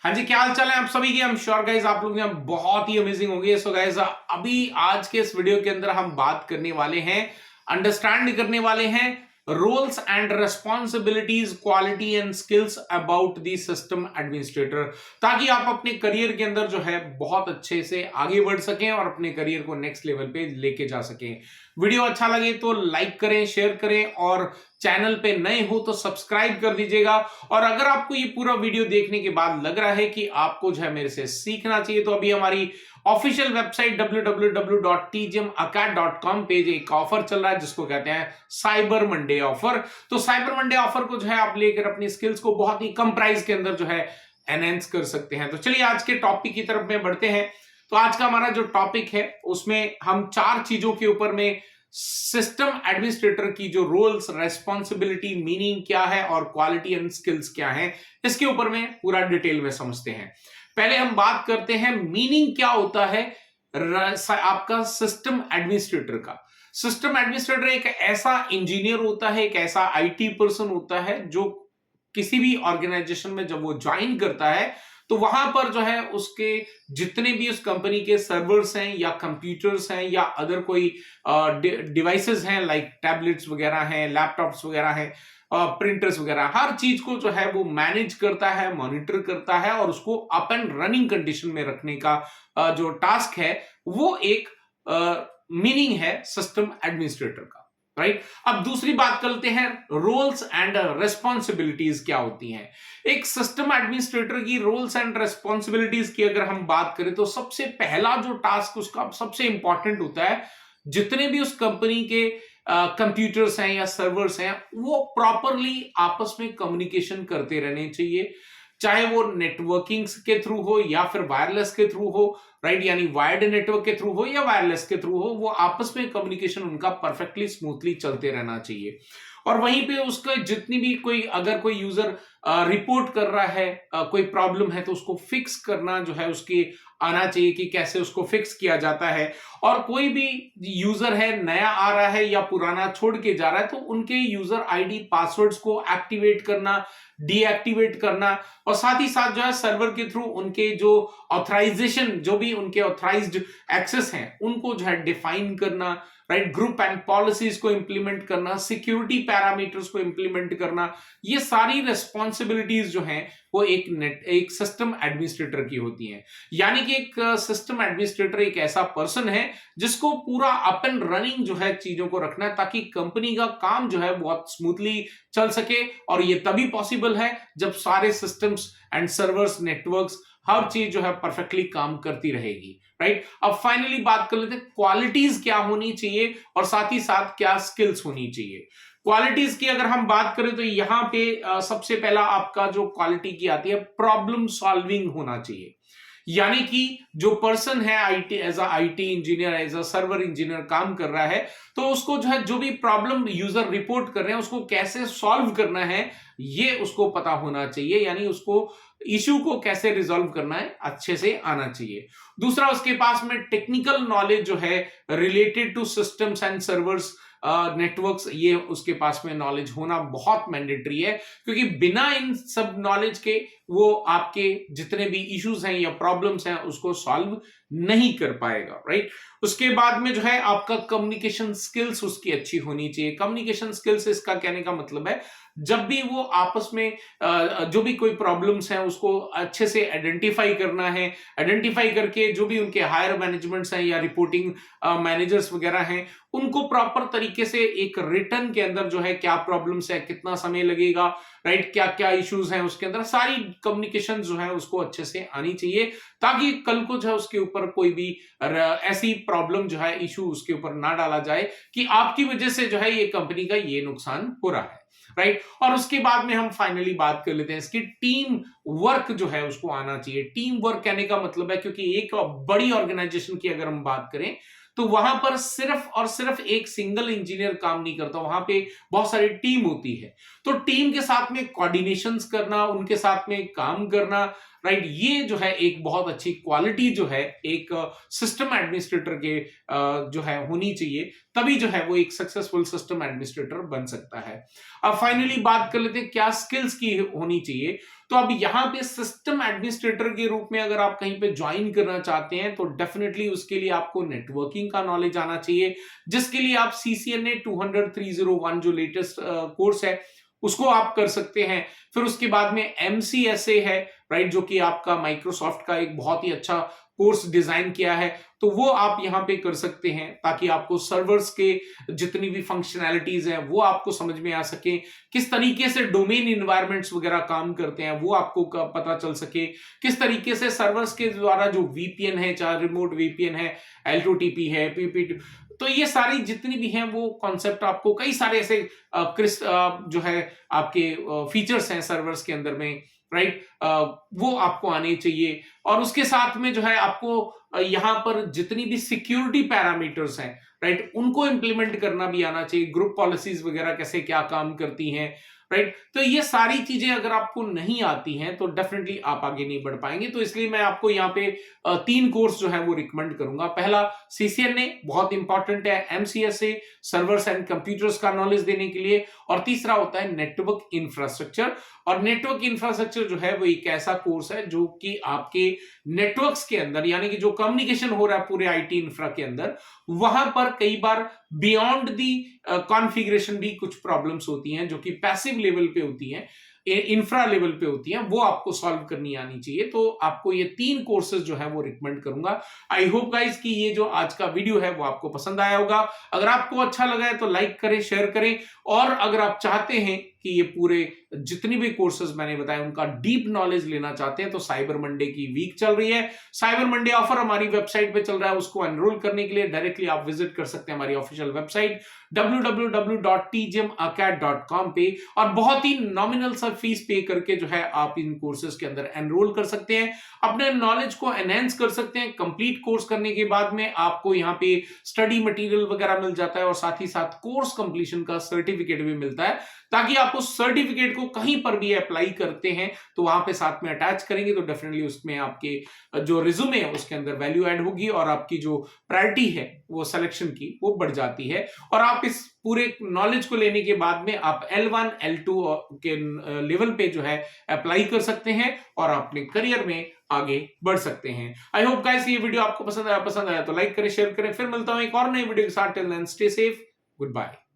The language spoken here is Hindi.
हाँ जी, क्या हाल चाल है आप सभी की। I'm sure guys आप लोग यहाँ बहुत ही अमेजिंग होंगे। सो गाइस अभी आज के इस वीडियो के अंदर हम बात करने वाले हैं, अंडरस्टैंड करने वाले हैं roles and responsibilities, quality and skills about the system administrator, ताकि आप अपने करियर के अंदर जो है बहुत अच्छे से आगे बढ़ सकें और अपने करियर को नेक्स्ट लेवल पे लेके जा सकें। वीडियो अच्छा लगे तो लाइक करें, शेयर करें और चैनल पे नए हो तो सब्सक्राइब कर दीजिएगा। और अगर आपको ये पूरा वीडियो देखने के बाद लग रहा है कि आपको जो है मेरे से सीखना चाहिए, तो अभी हमारी ऑफिशियल वेबसाइट www.tgmacad.com पे एक ऑफर चल रहा है जिसको कहते हैं साइबर मंडे ऑफर। तो साइबर मंडे ऑफर को जो है आप लेकर अपनी स्किल्स को बहुत ही कम प्राइस के अंदर जो है एनहेंस कर सकते हैं। तो चलिए आज के टॉपिक की तरफ में बढ़ते हैं। तो आज का हमारा जो टॉपिक है उसमें हम 4 चीजों के ऊपर में सिस्टम एडमिनिस्ट्रेटर की जो रोल्स, रेस्पॉन्सिबिलिटी, मीनिंग क्या है और क्वालिटी एंड स्किल्स क्या है, इसके ऊपर में पूरा डिटेल में समझते हैं। पहले हम बात करते हैं मीनिंग क्या होता है आपका सिस्टम एडमिनिस्ट्रेटर का। सिस्टम एडमिनिस्ट्रेटर एक ऐसा इंजीनियर होता है, एक ऐसा आईटी पर्सन होता है जो किसी भी ऑर्गेनाइजेशन में जब वो ज्वाइन करता है तो वहां पर जो है उसके जितने भी उस कंपनी के सर्वर्स हैं या कंप्यूटर्स हैं या अदर कोई डिवाइसेस हैं, लाइक टैबलेट्स वगैरह हैं, लैपटॉप्स वगैरह हैं, प्रिंटर्स वगैरह, हर चीज को जो है वो मैनेज करता है, मॉनिटर करता है और उसको अप एंड रनिंग कंडीशन में रखने का जो टास्क है वो एक मीनिंग है सिस्टम एडमिनिस्ट्रेटर का। राइट, अब दूसरी बात करते हैं रोल्स एंड रेस्पॉन्सिबिलिटीज क्या होती हैं। एक सिस्टम एडमिनिस्ट्रेटर की रोल्स एंड रेस्पॉन्सिबिलिटीज की अगर हम बात करें तो सबसे पहला जो टास्क उसका सबसे इंपॉर्टेंट होता है, जितने भी उस कंपनी के कंप्यूटर्स हैं या सर्वर्स हैं वो प्रॉपरली आपस में कम्युनिकेशन करते रहने चाहिए, चाहे वो नेटवर्किंग के थ्रू हो या फिर वायरलेस के थ्रू हो। राइट, यानी वायर्ड नेटवर्क के थ्रू हो या वायरलेस के थ्रू हो, वो आपस में कम्युनिकेशन उनका परफेक्टली स्मूथली चलते रहना चाहिए। और वहीं पे उसका जितनी भी कोई अगर कोई यूजर रिपोर्ट कर रहा है, कोई प्रॉब्लम है तो उसको फिक्स करना जो है उसकी आना चाहिए कि कैसे उसको फिक्स किया जाता है। और कोई भी यूजर है नया आ रहा है या पुराना छोड़ के जा रहा है तो उनके यूजर आईडी पासवर्ड्स को एक्टिवेट करना, डीएक्टिवेट करना और साथ ही साथ जो है सर्वर के थ्रू उनके जो ऑथराइजेशन, जो भी उनके ऑथराइज्ड एक्सेस हैं उनको जो है डिफाइन करना। राइट, ग्रुप एंड पॉलिसीज को इंप्लीमेंट करना, सिक्योरिटी पैरामीटर्स को इंप्लीमेंट करना, ये सारी रिस्पॉन्सिबिलिटीज जो हैं वो एक सिस्टम एडमिनिस्ट्रेटर की होती हैं। यानी कि एक सिस्टम एडमिनिस्ट्रेटर एक ऐसा पर्सन है जिसको पूरा अप एंड रनिंग जो है चीजों को रखना है ताकि कंपनी का काम जो है बहुत स्मूथली चल सके। और ये तभी पॉसिबल है जब सारे सिस्टम्स एंड सर्वर्स, नेटवर्क्स, हर चीज जो है परफेक्टली काम करती रहेगी। राइट, अब फाइनली बात कर लेते हैं क्वालिटीज क्या होनी चाहिए और साथ ही साथ क्या स्किल्स होनी चाहिए। क्वालिटीज की अगर हम बात करें तो यहां पे सबसे पहला आपका जो क्वालिटी की आती है, प्रॉब्लम सॉल्विंग होना चाहिए। यानी कि जो पर्सन है IT, as a IT engineer, as a server engineer काम कर रहा है तो उसको जो है जो भी प्रॉब्लम यूजर रिपोर्ट कर रहे हैं उसको कैसे सॉल्व करना है ये उसको पता होना चाहिए। यानी उसको इश्यू को कैसे रिजॉल्व करना है अच्छे से आना चाहिए। दूसरा, उसके पास में टेक्निकल नॉलेज जो है related to systems and servers, networks, ये उसके पास में नॉलेज होना बहुत मैंडेटरी है, क्योंकि बिना इन सब नॉलेज के वो आपके जितने भी इश्यूज हैं या प्रॉब्लम्स हैं उसको सॉल्व नहीं कर पाएगा। राइट, उसके बाद में जो है आपका कम्युनिकेशन स्किल्स उसकी अच्छी होनी चाहिए। कम्युनिकेशन स्किल्स इसका कहने का मतलब है जब भी वो आपस में जो भी कोई प्रॉब्लम्स हैं उसको अच्छे से आइडेंटिफाई करना है, आइडेंटिफाई करके जो भी उनके हायर मैनेजमेंट्स हैं या रिपोर्टिंग मैनेजर्स वगैरह हैं उनको प्रॉपर तरीके से एक रिटर्न के अंदर जो है क्या प्रॉब्लम्स है, कितना समय लगेगा, राइट, क्या क्या इश्यूज हैं, उसके अंदर सारी कम्युनिकेशन जो है उसको अच्छे से आनी चाहिए ताकि कल को जो है उसके ऊपर कोई भी ऐसी प्रॉब्लम जो है, इश्यू उसके ऊपर ना डाला जाए कि आपकी वजह से जो है ये कंपनी का ये नुकसान हो रहा है। राइट, और उसके बाद में हम फाइनली बात कर लेते हैं इसकी टीम वर्क जो है उसको आना चाहिए। टीम वर्क कहने का मतलब है, क्योंकि एक बड़ी ऑर्गेनाइजेशन की अगर हम बात करें तो वहां पर सिर्फ और सिर्फ एक सिंगल इंजीनियर काम नहीं करता, वहां पे बहुत सारी टीम होती है। तो टीम के साथ में कोऑर्डिनेशंस करना, उनके साथ में काम करना, राइट, ये जो है एक बहुत अच्छी क्वालिटी जो है एक सिस्टम एडमिनिस्ट्रेटर के जो है होनी चाहिए, तभी जो है वो एक सक्सेसफुल सिस्टम एडमिनिस्ट्रेटर बन सकता है। अब फाइनली बात कर लेते हैं क्या स्किल्स की होनी चाहिए। तो अब यहाँ पे सिस्टम एडमिनिस्ट्रेटर के रूप में अगर आप कहीं पे ज्वाइन करना चाहते हैं तो डेफिनेटली उसके लिए आपको नेटवर्किंग का नॉलेज आना चाहिए, जिसके लिए आप CCNA 200-301 जो लेटेस्ट कोर्स है उसको आप कर सकते हैं। फिर उसके बाद में MCSA है, राइट, जो कि आपका माइक्रोसॉफ्ट का एक बहुत ही अच्छा कोर्स डिजाइन किया है, तो वो आप यहां पे कर सकते हैं ताकि आपको सर्वर्स के जितनी भी फंक्शनैलिटीज हैं वो आपको समझ में आ सके, किस तरीके से डोमेन इन्वायरमेंट्स वगैरह काम करते हैं वो आपको पता चल सके, किस तरीके से सर्वर्स के द्वारा जो VPN है, चाहे रिमोट VPN है, L2TP है, PPT, तो ये सारी जितनी भी हैं वो कॉन्सेप्ट आपको कई सारे ऐसे जो है आपके फीचर्स हैं सर्वर्स के अंदर में, राइट, वो आपको आने चाहिए। और उसके साथ में जो है आपको यहां पर जितनी भी सिक्योरिटी पैरामीटर्स हैं, राइट, उनको इंप्लीमेंट करना भी आना चाहिए, ग्रुप पॉलिसीज वगैरह कैसे क्या काम करती हैं, राइट। तो ये सारी चीजें अगर आपको नहीं आती हैं तो डेफिनेटली आप आगे नहीं बढ़ पाएंगे। तो इसलिए मैं आपको यहाँ पे 3 कोर्स जो है वो रिकमेंड करूंगा। पहला CCNA बहुत इंपॉर्टेंट है, MCSA सर्वर्स एंड कंप्यूटर्स का नॉलेज देने के लिए, और तीसरा होता है नेटवर्क इंफ्रास्ट्रक्चर। और नेटवर्क इंफ्रास्ट्रक्चर जो है वो एक ऐसा कोर्स है जो कि आपके नेटवर्क्स के अंदर, यानी कि जो कम्युनिकेशन हो रहा है पूरे IT इंफ्रा के अंदर, वहां पर कई बार बियॉन्ड दी कॉन्फ़िगरेशन भी कुछ प्रॉब्लम्स होती हैं जो कि पैसिव लेवल पे होती हैं, इंफ्रा लेवल पे होती हैं, वो आपको सॉल्व करनी आनी चाहिए। तो आपको ये 3 कोर्सेज जो है वो रिकमेंड करूंगा। आई होप गाइस कि ये जो आज का वीडियो है वो आपको पसंद आया होगा। अगर आपको अच्छा लगा है तो लाइक करें, शेयर करें, और अगर आप चाहते हैं कि ये पूरे जितनी भी कोर्सेज मैंने बताए उनका डीप नॉलेज लेना चाहते हैं तो साइबर मंडे की वीक चल रही है, साइबर मंडे ऑफर हमारी वेबसाइट पे चल रहा है। उसको एनरोल करने के लिए डायरेक्टली आप विजिट कर सकते हैं हमारी ऑफिशियल वेबसाइट www.tgmacad.com पे, और बहुत ही नॉमिनल सा फीस पे करके जो है आप इन कोर्सेज के अंदर एनरोल कर सकते हैं, अपने नॉलेज को एनहेंस कर सकते हैं। कंप्लीट कोर्स करने के बाद में आपको यहाँ पे स्टडी मटेरियल वगैरह मिल जाता है, और साथ ही साथ कोर्स कंप्लीशन का सर्टिफिकेट भी मिलता है, ताकि आप उस सर्टिफिकेट को कहीं पर भी अप्लाई करते हैं तो वहां पे साथ में अटैच करेंगे तो डेफिनेटली उसमें आपके जो रिज्यूमे है उसके अंदर वैल्यू ऐड होगी, और आपकी जो प्रायोरिटी है वो सिलेक्शन की वो बढ़ जाती है। और आप इस पूरे नॉलेज को लेने के बाद में आप L1 L2 के लेवल पे जो है अप्लाई कर सकते हैं और अपने करियर में आगे बढ़ सकते हैं। आई होप गाइस ये वीडियो आपको पसंद आया तो लाइक करें, शेयर करें। फिर मिलता हूं एक और नई वीडियो के साथ। Till then stay safe, good bye.